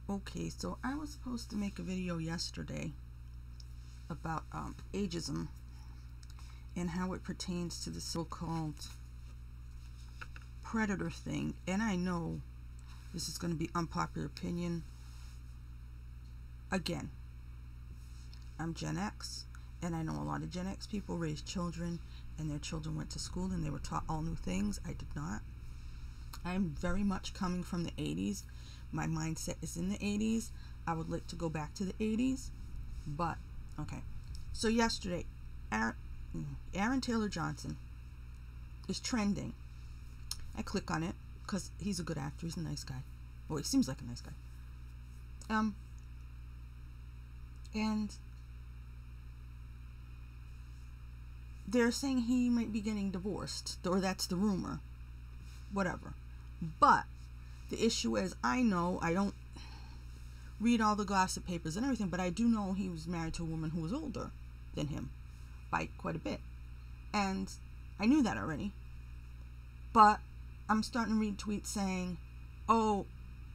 Okay, so I was supposed to make a video yesterday about ageism and how it pertains to the so-called predator thing. And I know this is going to be unpopular opinion. Again, I'm Gen X, and I know a lot of Gen X people raised children, and their children went to school and they were taught all new things. I did not. I'm very much coming from the 80s. My mindset is in the 80s. I would like to go back to the 80s, but okay. So yesterday, Aaron Taylor Johnson is trending. I click on it because he's a good actor. He's a nice guy. Well, he seems like a nice guy. And they're saying he might be getting divorced, or that's the rumor. Whatever. But the issue is, I know I don't read all the gossip papers and everything, but I do know he was married to a woman who was older than him by quite a bit. And I knew that already. But I'm starting to read tweets saying, oh,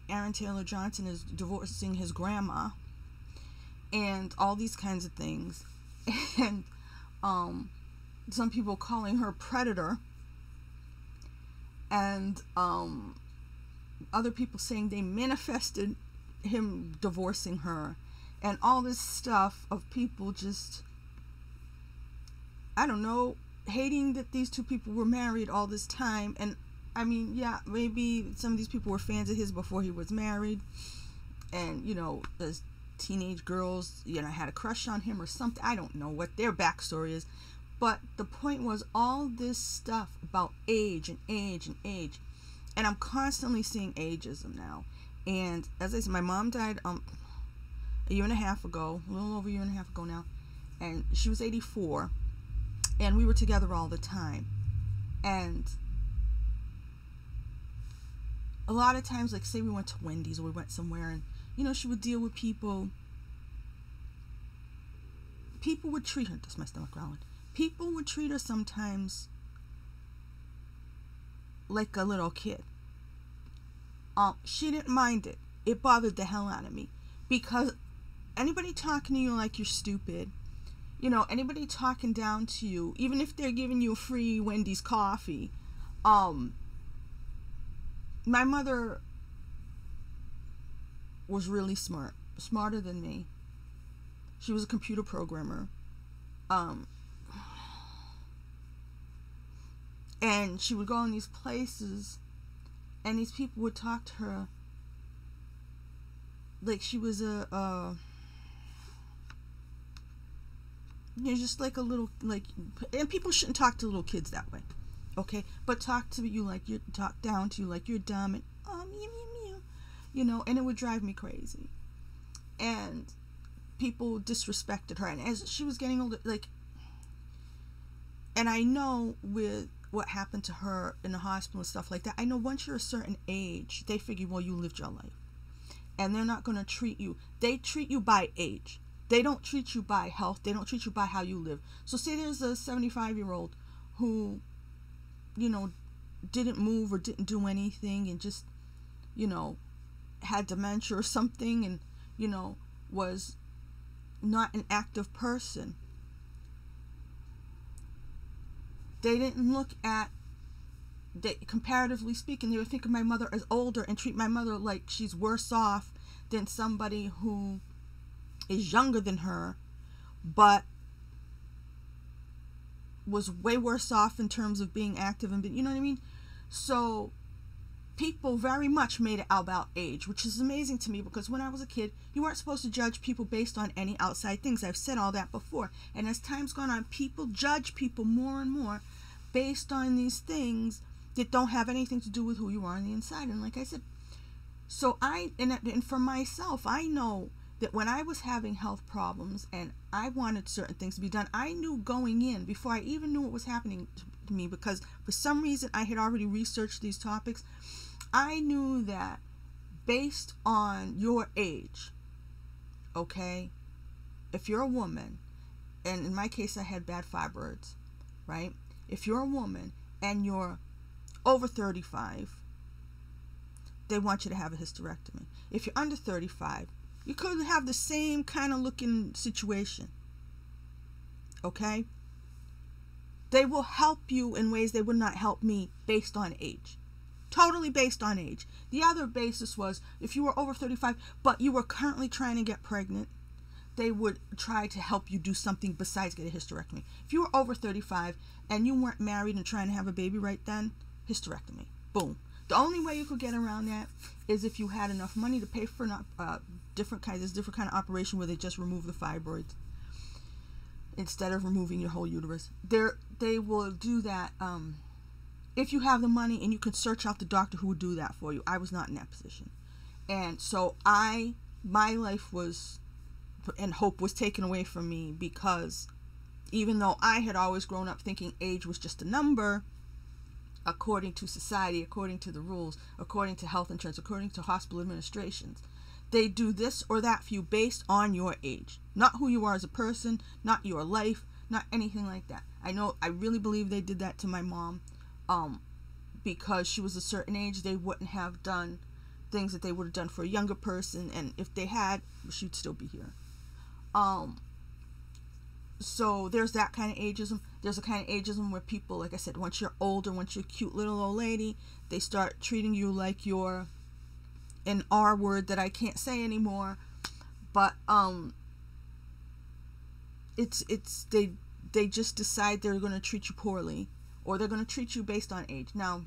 Aaron Taylor Johnson is divorcing his grandma and all these kinds of things. And some people calling her predator. And other people saying they manifested him divorcing her, and all this stuff of people just, I don't know, hating that these two people were married all this time. And I mean, yeah, maybe some of these people were fans of his before he was married, and as teenage girls, had a crush on him or something. I don't know what their backstory is, but the point was all this stuff about age and age and age. And I'm constantly seeing ageism now. And as I said, my mom died a year and a half ago, a little over a year and a half ago now. And she was 84. And we were together all the time. And a lot of times, like say we went to Wendy's or we went somewhere, and she would deal with people. People would treat her, that's my stomach growling. People would treat her sometimes like a little kid. She didn't mind it. It bothered the hell out of me, because anybody talking to you like you're stupid, anybody talking down to you, even if they're giving you a free Wendy's coffee. My mother was really smart, smarter than me. She was a computer programmer. And she would go in these places, and these people would talk to her like she was just like a little, like, and people shouldn't talk to little kids that way, okay? But talk to you like talk down to you like you're dumb, and mew, and it would drive me crazy. And people disrespected her, and as she was getting older, and I know with what happened to her in the hospital and stuff like that, I know once you're a certain age, they figure, well, you lived your life, and they're not going to treat you. They treat you by age. They don't treat you by health. They don't treat you by how you live. So say there's a 75-year-old who, didn't move or didn't do anything, and just, had dementia or something, and, was not an active person. They didn't look at, comparatively speaking, they would think of my mother as older and treat my mother like she's worse off than somebody who is younger than her, but was way worse off in terms of being active and you know what I mean? So people very much made it about age, which is amazing to me, because when I was a kid, you weren't supposed to judge people based on any outside things. I've said all that before. And as time's gone on, people judge people more and more based on these things that don't have anything to do with who you are on the inside. And like I said, so and for myself, I know that when I was having health problems and I wanted certain things to be done, I knew going in, before I even knew what was happening to me, because for some reason I had already researched these topics, I knew that based on your age, okay, if you're a woman, and in my case I had bad fibroids, right? If you're a woman and you're over 35, they want you to have a hysterectomy. If you're under 35, you could have the same kind of looking situation. Okay? They will help you in ways they would not help me based on age. Totally based on age. The other basis was if you were over 35, but you were currently trying to get pregnant, they would try to help you do something besides get a hysterectomy. If you were over 35 and you weren't married and trying to have a baby right then, hysterectomy. Boom. The only way you could get around that is if you had enough money to pay for different kind of operation where they just remove the fibroids instead of removing your whole uterus. They will do that if you have the money, and you can search out the doctor who would do that for you. I was not in that position. And so my life was, and hope was taken away from me, because even though I had always grown up thinking age was just a number, according to society, according to the rules, according to health insurance, according to hospital administrations, they do this or that for you based on your age, not who you are as a person, not your life, not anything like that. I really believe they did that to my mom, because she was a certain age. They wouldn't have done things that they would have done for a younger person, and if they had, she'd still be here. So there's that kind of ageism. There's a kind of ageism where people, like I said, once you're older, once you're a cute little old lady, they start treating you like you're an R word that I can't say anymore. But they just decide they're going to treat you poorly, or they're going to treat you based on age. Now,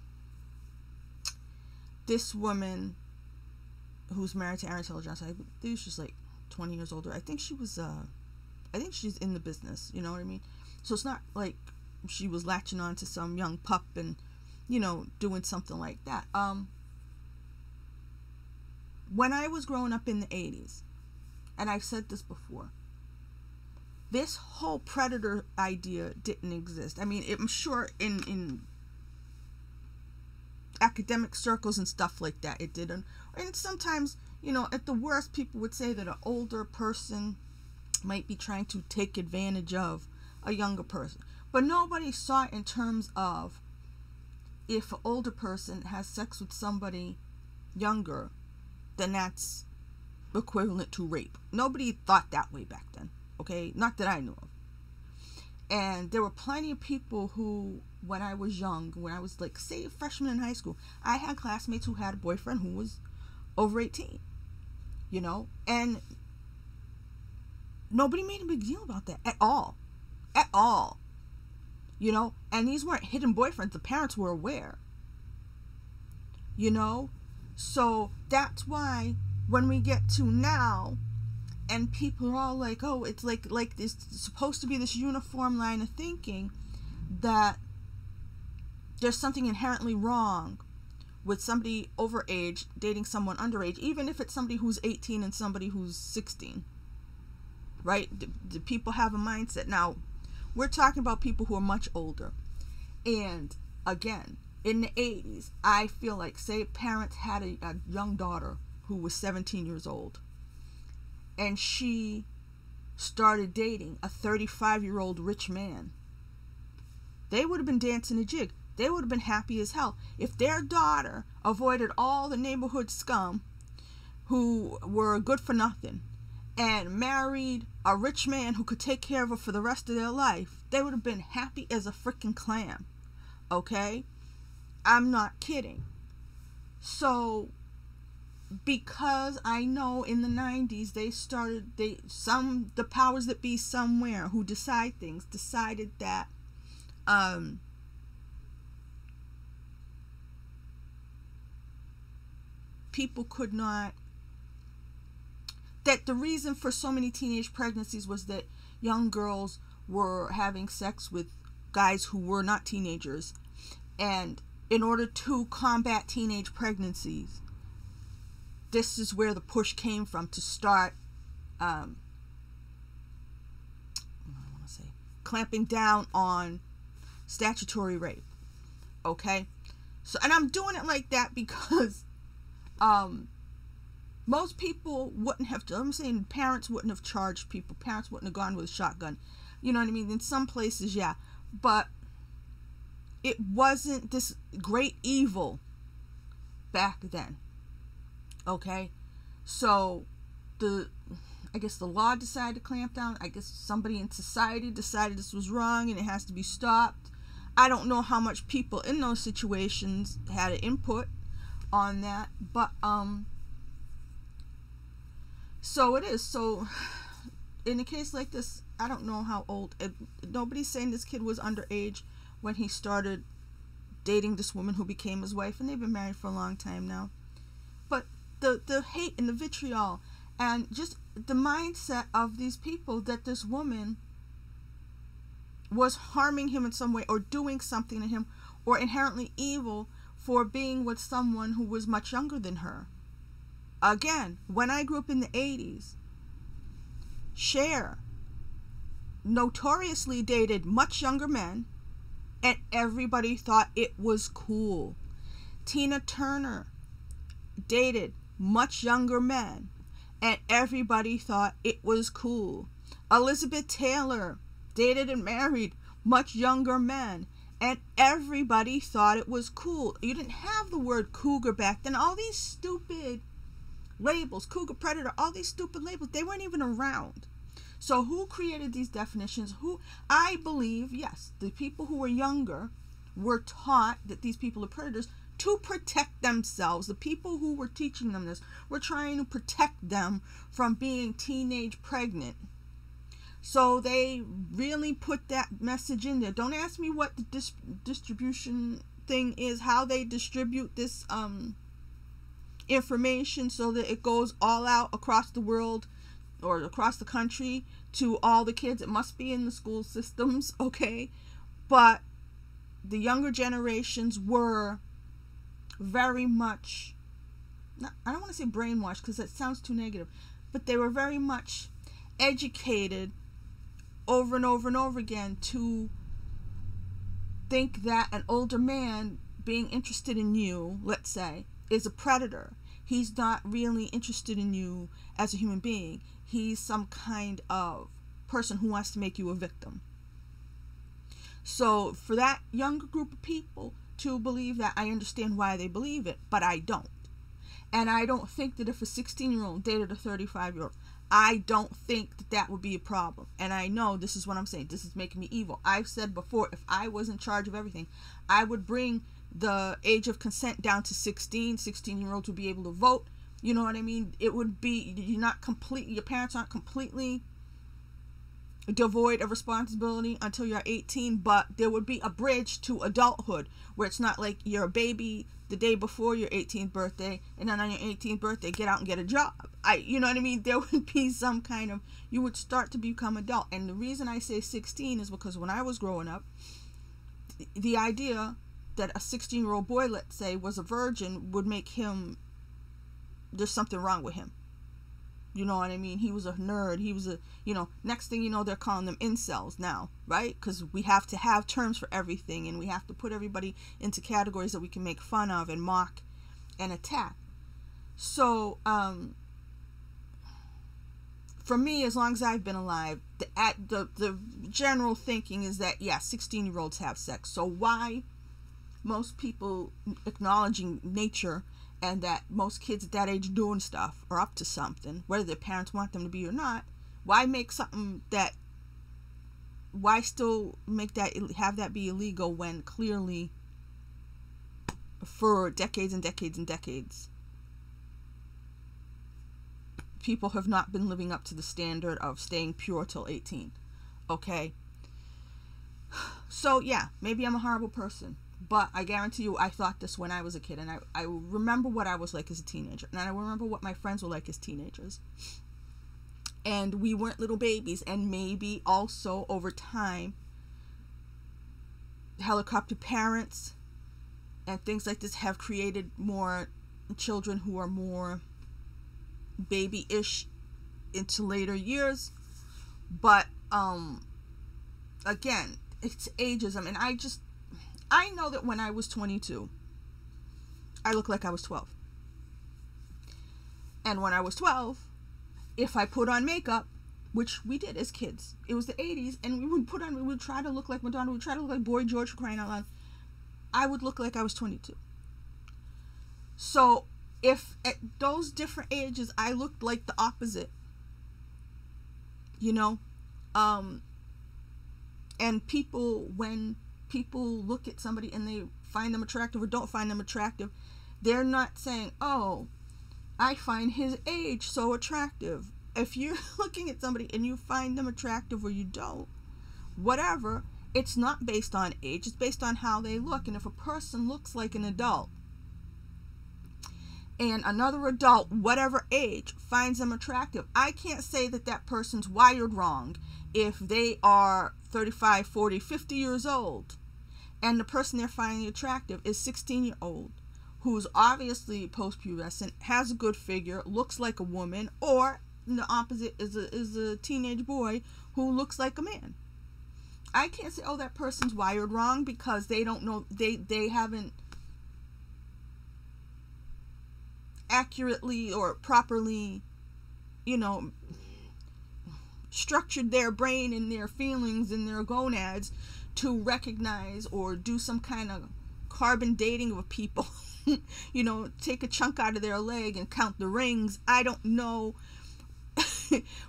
this woman who's married to Aaron Taylor Johnson, I think she's like 20 years older. I think she's in the business, you know what I mean? So it's not like she was latching on to some young pup and, doing something like that. When I was growing up in the 80s, and I've said this before, this whole predator idea didn't exist. I mean, I'm sure in academic circles and stuff like that it didn't. And sometimes, at the worst, people would say that an older person might be trying to take advantage of a younger person. But nobody saw it in terms of, if an older person has sex with somebody younger, then that's equivalent to rape. Nobody thought that way back then. Okay, not that I knew of. And there were plenty of people who, when I was young, when I was like, say, a freshman in high school, I had classmates who had a boyfriend who was over 18, and nobody made a big deal about that at all, and these weren't hidden boyfriends. The parents were aware, so that's why when we get to now, and people are all like, oh, it's like this supposed to be this uniform line of thinking that there's something inherently wrong with somebody over age dating someone underage, even if it's somebody who's 18 and somebody who's 16, right? Do people have a mindset? Now, we're talking about people who are much older. And again, in the 80s, I feel like, say parents had a young daughter who was 17 years old, and she started dating a 35-year-old rich man, they would have been dancing a jig. They would have been happy as hell if their daughter avoided all the neighborhood scum who were good for nothing and married a rich man who could take care of her for the rest of their life. They would have been happy as a freaking clam. Okay? I'm not kidding. So, because I know in the 90s the powers that be somewhere who decide things decided that people could not, that the reason for so many teenage pregnancies was that young girls were having sex with guys who were not teenagers, and in order to combat teenage pregnancies, this is where the push came from to start clamping down on statutory rape. Okay? So, and I'm doing it like that because most people wouldn't have, I'm saying parents wouldn't have charged people. Parents wouldn't have gone with a shotgun. You know what I mean? In some places, yeah. But it wasn't this great evil back then. Okay, so I guess the law decided to clamp down. I guess somebody in society decided this was wrong and it has to be stopped. I don't know how much people in those situations had an input on that, but so it is. So in a case like this, I don't know how old. Nobody's saying this kid was underage when he started dating this woman who became his wife, and they've been married for a long time now. But the hate and the vitriol and just the mindset of these people that this woman was harming him in some way or doing something to him or inherently evil for being with someone who was much younger than her. Again, when I grew up in the 80s, Cher notoriously dated much younger men, and everybody thought it was cool. Tina Turner dated much younger men, and everybody thought it was cool. Elizabeth Taylor dated and married much younger men, and everybody thought it was cool. You didn't have the word cougar back then. All these stupid labels, cougar, predator, all these stupid labels, they weren't even around. So who created these definitions? Who? I believe, yes, the people who were younger were taught that these people are predators to protect themselves. The people who were teaching them this were trying to protect them from being teenage pregnant. So they really put that message in there. Don't ask me what the distribution thing is, how they distribute this information so that it goes all out across the world or across the country to all the kids. It must be in the school systems, okay? But the younger generations were very much, I don't want to say brainwashed because that sounds too negative, but they were very much educated over and over and over again to think that an older man being interested in you, let's say, is a predator. He's not really interested in you as a human being. He's some kind of person who wants to make you a victim. So for that younger group of people to believe that, I understand why they believe it, but I don't. And I don't think that if a 16-year-old dated a 35-year-old, I don't think that that would be a problem. And I know this is what I'm saying. This is making me evil. I've said before, if I was in charge of everything, I would bring the age of consent down to 16. 16-year-olds would be able to vote. You know what I mean? It would be, your parents aren't completely devoid of responsibility until you're 18, but there would be a bridge to adulthood where it's not like you're a baby the day before your 18th birthday and then on your 18th birthday get out and get a job. You know what I mean? There would be some kind of, you would start to become adult. And the reason I say 16 is because when I was growing up, the idea that a 16-year-old boy, let's say, was a virgin would make him, there's something wrong with him. You know what I mean? He was a nerd. He was a, next thing you know, they're calling them incels now, right? Because we have to have terms for everything, and we have to put everybody into categories that we can make fun of and mock and attack. So, for me, as long as I've been alive, the general thinking is that, yeah, 16-year-olds have sex. So why most people acknowledging nature and that most kids at that age doing stuff are up to something, whether their parents want them to be or not, why make something that, why still make that, have that be illegal when clearly for decades and decades and decades people have not been living up to the standard of staying pure till 18, okay? So yeah, maybe I'm a horrible person, but I guarantee you I thought this when I was a kid, and I remember what I was like as a teenager, and I remember what my friends were like as teenagers. And we weren't little babies, and maybe also over time, helicopter parents and things like this have created more children who are more baby-ish into later years. But again, it's ageism, and I know that when I was 22, I looked like I was 12. And when I was 12, if I put on makeup, which we did as kids, it was the 80s, and we would try to look like Madonna, we would try to look like Boy George, for crying out loud, I would look like I was 22. So if at those different ages I looked like the opposite, you know, and people, when people look at somebody and they find them attractive or don't find them attractive, they're not saying, oh, I find his age so attractive. If you're looking at somebody and you find them attractive or you don't, whatever, it's not based on age, it's based on how they look. And if a person looks like an adult and another adult, whatever age, finds them attractive, I can't say that that person's wired wrong if they are 35, 40, 50 years old and the person they're finding attractive is 16-year-old who's obviously post-pubescent, has a good figure, looks like a woman, or the opposite is a teenage boy who looks like a man. I can't say, oh, that person's wired wrong because they don't know, they haven't accurately or properly, you know, structured their brain and their feelings and their gonads to recognize or do some kind of carbon dating of people. You know, take a chunk out of their leg and count the rings. I don't know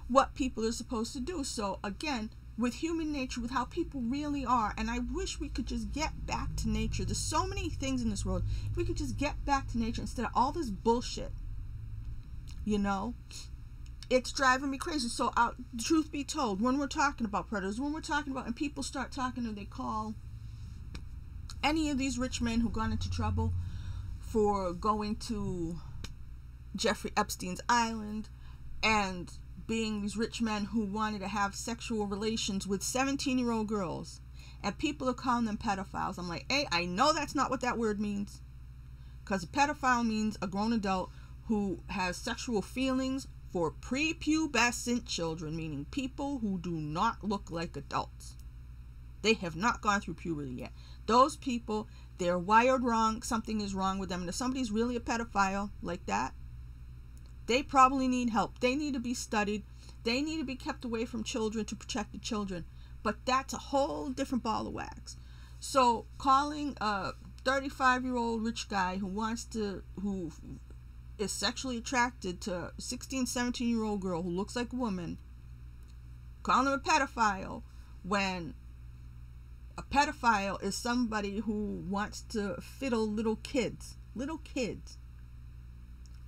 what people are supposed to do. So again, with human nature, with how people really are, and I wish we could just get back to nature. There's so many things in this world. If we could just get back to nature instead of all this bullshit, you know, it's driving me crazy. So truth be told, when we're talking about predators, when we're talking about, and people start talking and they call any of these rich men who got into trouble for going to Jeffrey Epstein's island and being these rich men who wanted to have sexual relations with 17-year-old girls, and people are calling them pedophiles. I'm like, hey, I know that's not what that word means, because a pedophile means a grown adult who has sexual feelings for prepubescent children, meaning people who do not look like adults. They have not gone through puberty yet. Those people, they're wired wrong. Something is wrong with them. And if somebody's really a pedophile like that, they probably need help. They need to be studied. They need to be kept away from children to protect the children. But that's a whole different ball of wax. So calling a 35-year-old rich guy who is sexually attracted to a 16, 17-year-old girl who looks like a woman, calling him a pedophile when a pedophile is somebody who wants to fiddle little kids. Little kids.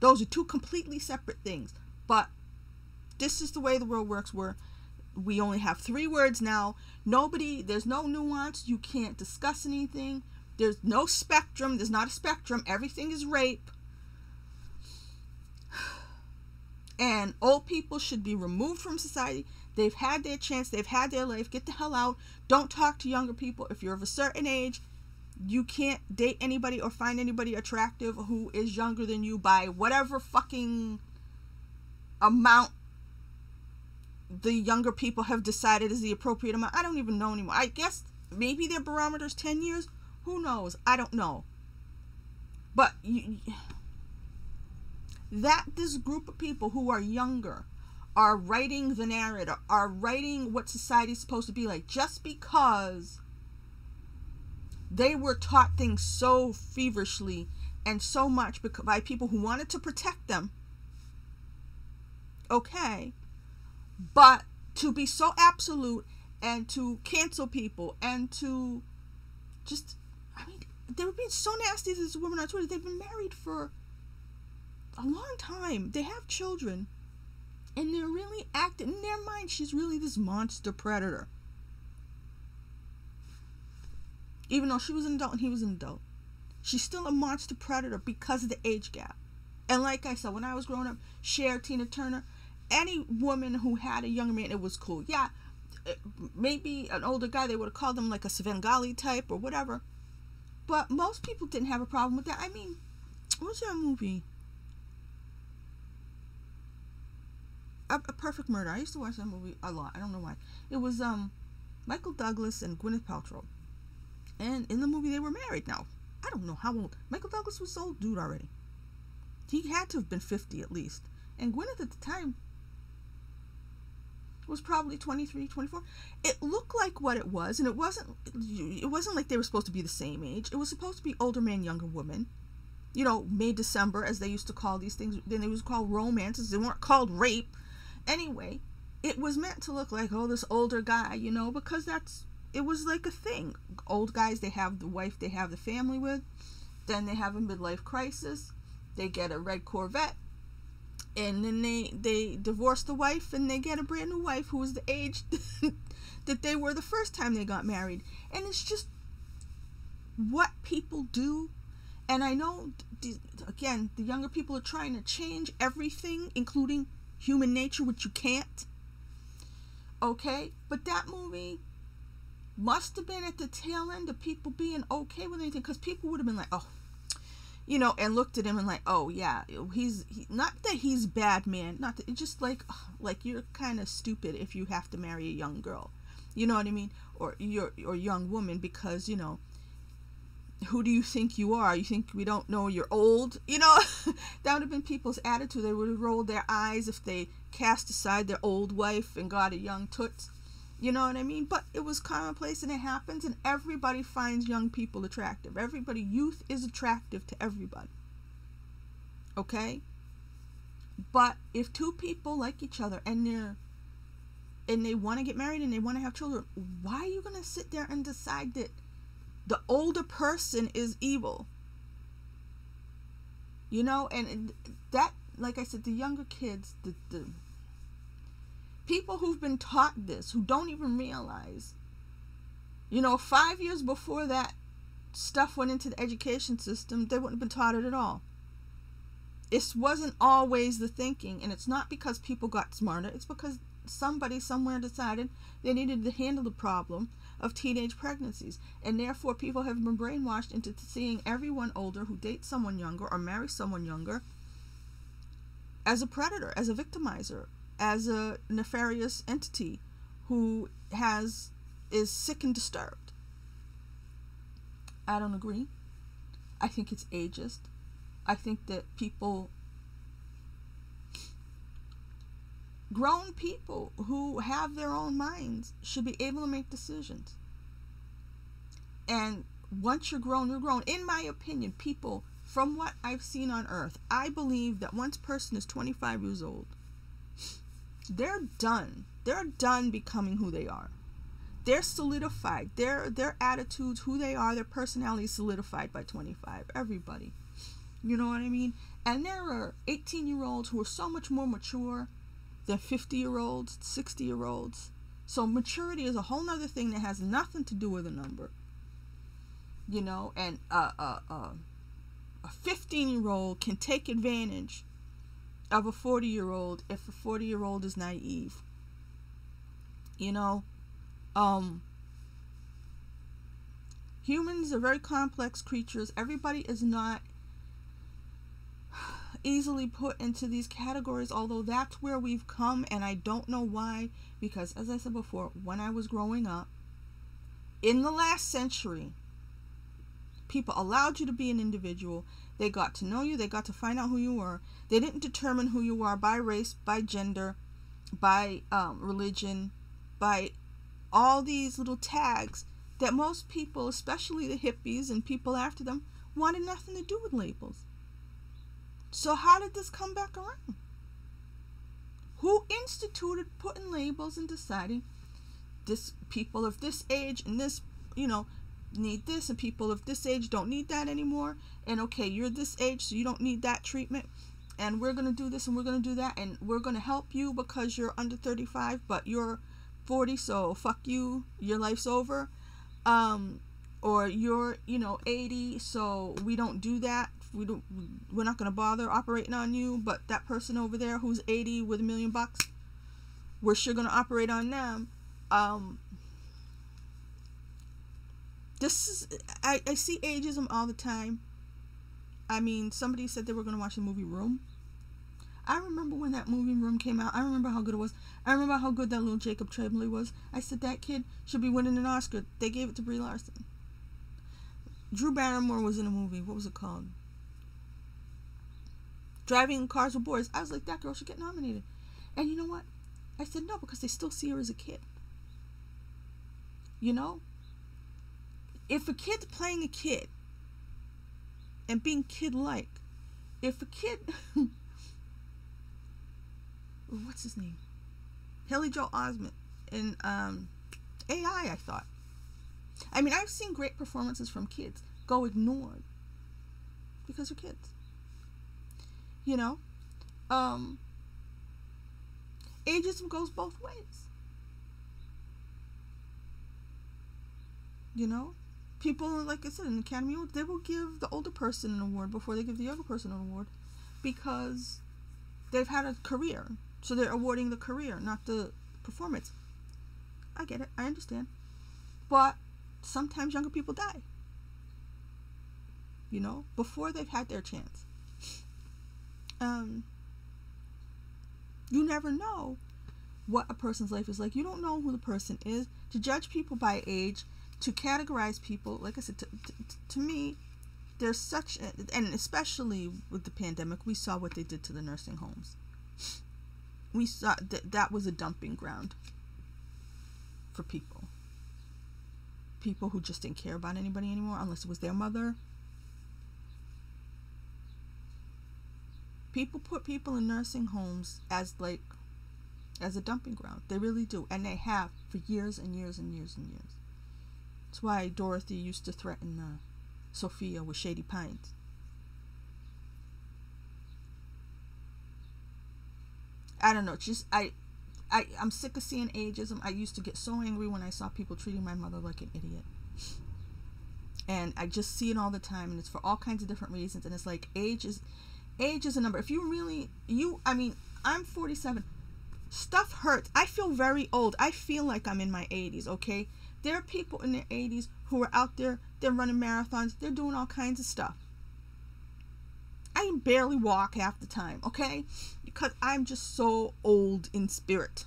Those are two completely separate things. But this is the way the world works, where we only have 3 words now. There's no nuance. You can't discuss anything. There's no spectrum. There's not a spectrum. Everything is rape. And old people should be removed from society. They've had their chance. They've had their life. Get the hell out. Don't talk to younger people. If you're of a certain age, you can't date anybody or find anybody attractive who is younger than you by whatever fucking amount the younger people have decided is the appropriate amount. I don't even know anymore. I guess maybe their barometer's 10 years. Who knows? I don't know. But this group of people who are younger are writing the narrative, are writing what society's supposed to be like, just because they were taught things so feverishly and so much by people who wanted to protect them. Okay. But to be so absolute and to cancel people and to just, I mean, they were being so nasty to this woman on Twitter. They've been married for a long time. They have children. And they're really acting, in their mind, she's really this monster predator. Even though she was an adult and he was an adult. She's still a monster predator because of the age gap. And like I said, when I was growing up, Cher, Tina Turner, any woman who had a younger man, it was cool. Yeah, maybe an older guy, they would have called him like a Svengali type or whatever. But most people didn't have a problem with that. I mean, what was that movie? A Perfect Murder. I used to watch that movie a lot. I don't know why. It was Michael Douglas and Gwyneth Paltrow. And in the movie, they were married now. I don't know how old. Michael Douglas was an old dude already. He had to have been 50 at least. And Gwyneth at the time was probably 23, 24. It looked like what it was, and it wasn't like they were supposed to be the same age. It was supposed to be older man, younger woman. May December, as they used to call these things. Then they was called romances. They weren't called rape. Anyway, it was meant to look like, oh, this older guy, because it was like a thing. Old guys, they have the wife they have the family with. Then they have a midlife crisis. They get a red Corvette. And then they divorce the wife, and they get a brand new wife who was the age that they were the first time they got married. And it's just what people do. And I know, again, the younger people are trying to change everything, including human nature, which you can't. Okay? But that movie must have been at the tail end of people being okay with anything, because people would have been like, oh, and looked at him and like, oh yeah, he's not that he's bad, man, not that, it's just like you're kind of stupid if you have to marry a young girl, you know what I mean, or young woman, because who do you think you are? You think we don't know you're old? That would have been people's attitude. They would have rolled their eyes if they cast aside their old wife and got a young toots. You know what I mean? But it was commonplace, and it happens, and everybody finds young people attractive. Youth is attractive to everybody. Okay? But if two people like each other and they want to get married and they want to have children, why are you going to sit there and decide that the older person is evil? And that, like I said, the younger kids, the people who've been taught this, who don't even realize, 5 years before that stuff went into the education system, they wouldn't have been taught it at all. It wasn't always the thinking, and it's not because people got smarter. It's because somebody somewhere decided they needed to handle the problem of teenage pregnancies, and therefore people have been brainwashed into seeing everyone older who dates someone younger or marries someone younger as a predator, as a victimizer, as a nefarious entity who is sick and disturbed. I don't agree. I think it's ageist. I think that grown people who have their own minds should be able to make decisions. And once you're grown, you're grown. In my opinion, people, from what I've seen on earth, I believe that once a person is 25 years old, they're done. They're done becoming who they are. They're solidified. Their attitudes, who they are, their personality is solidified by 25. Everybody. You know what I mean? And there are 18-year-olds who are so much more mature than 50-year-olds, 60-year-olds. So maturity is a whole nother thing that has nothing to do with a number. And a 15-year-old can take advantage of a 40-year-old if a 40-year-old is naive. Humans are very complex creatures. Everybody is not easily put into these categories, although that's where we've come, and I don't know why, because as I said before, when I was growing up in the last century, people allowed you to be an individual. They got to know you. They got to find out who you were. They didn't determine who you are by race, by gender, by religion, by all these little tags that most people, especially the hippies and people after them, wanted nothing to do with labels. So how did this come back around? Who instituted putting labels and deciding this people of this age and this, need this, and people of this age don't need that anymore, and okay, you're this age, so you don't need that treatment, and we're going to do this and we're going to do that, and we're going to help you because you're under 35 but you're 40, so fuck you, your life's over, or you're 80, so we don't do that, we're not going to bother operating on you, but that person over there who's 80 with $1 million, we're sure going to operate on them. This is, I see ageism all the time. I mean, somebody said they were going to watch the movie Room. I remember when that movie Room came out. I remember how good it was. I remember how good that little Jacob Tremblay was. I said that kid should be winning an Oscar. They gave it to Brie Larson. Drew Barrymore was in a movie. What was it called? Driving Cars with Boys. I was like, that girl should get nominated. And you know what? I said no, because they still see her as a kid. If a kid's playing a kid, and being kid-like. If a kid, what's his name? Haley Joel Osment in AI, I thought. I mean, I've seen great performances from kids go ignored because they're kids. You know? Ageism goes both ways. You know? People, like I said, in the Academy Awards, they will give the older person an award before they give the younger person an award because they've had a career. So they're awarding the career, not the performance. I get it. I understand. But sometimes younger people die. You know? Before they've had their chance. You never know what a person's life is like. You don't know who the person is. To judge people by age, to categorize people, like I said, to me, there's such, and especially with the pandemic, we saw what they did to the nursing homes. We saw that was a dumping ground for people. People who just didn't care about anybody anymore, unless it was their mother. People put people in nursing homes as a dumping ground. They really do. And they have for years and years and years and years. That's why Dorothy used to threaten Sophia with Shady Pines. I don't know. It's just, I'm sick of seeing ageism. I used to get so angry when I saw people treating my mother like an idiot. And I just see it all the time. And it's for all kinds of different reasons. And it's like, age is a number. If you really, I'm 47. Stuff hurts. I feel very old. I feel like I'm in my 80s, okay? There are people in their 80s who are out there, they're running marathons, they're doing all kinds of stuff. I can barely walk half the time, okay? Because I'm just so old in spirit.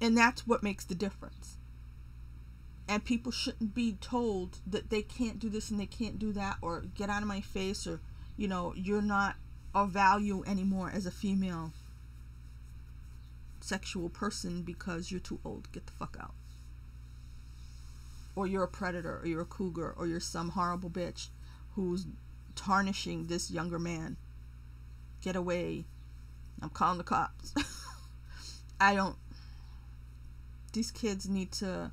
And that's what makes the difference. And people shouldn't be told that they can't do this and they can't do that, or get out of my face, or, you're not of value anymore as a female sexual person because you're too old. Get the fuck out. Or you're a predator, or you're a cougar, or you're some horrible bitch who's tarnishing this younger man. Get away. I'm calling the cops. These kids need to,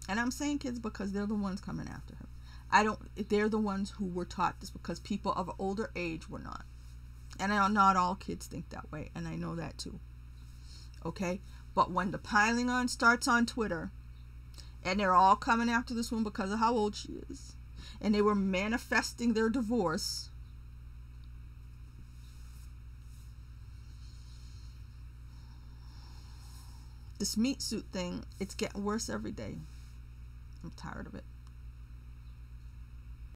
and I'm saying kids because they're the ones coming after him. They're the ones who were taught this because people of older age were not. And I know not all kids think that way, and I know that too. Okay? But when the piling on starts on Twitter, and they're all coming after this one because of how old she is, and they were manifesting their divorce, this meat suit thing, it's getting worse every day. I'm tired of it.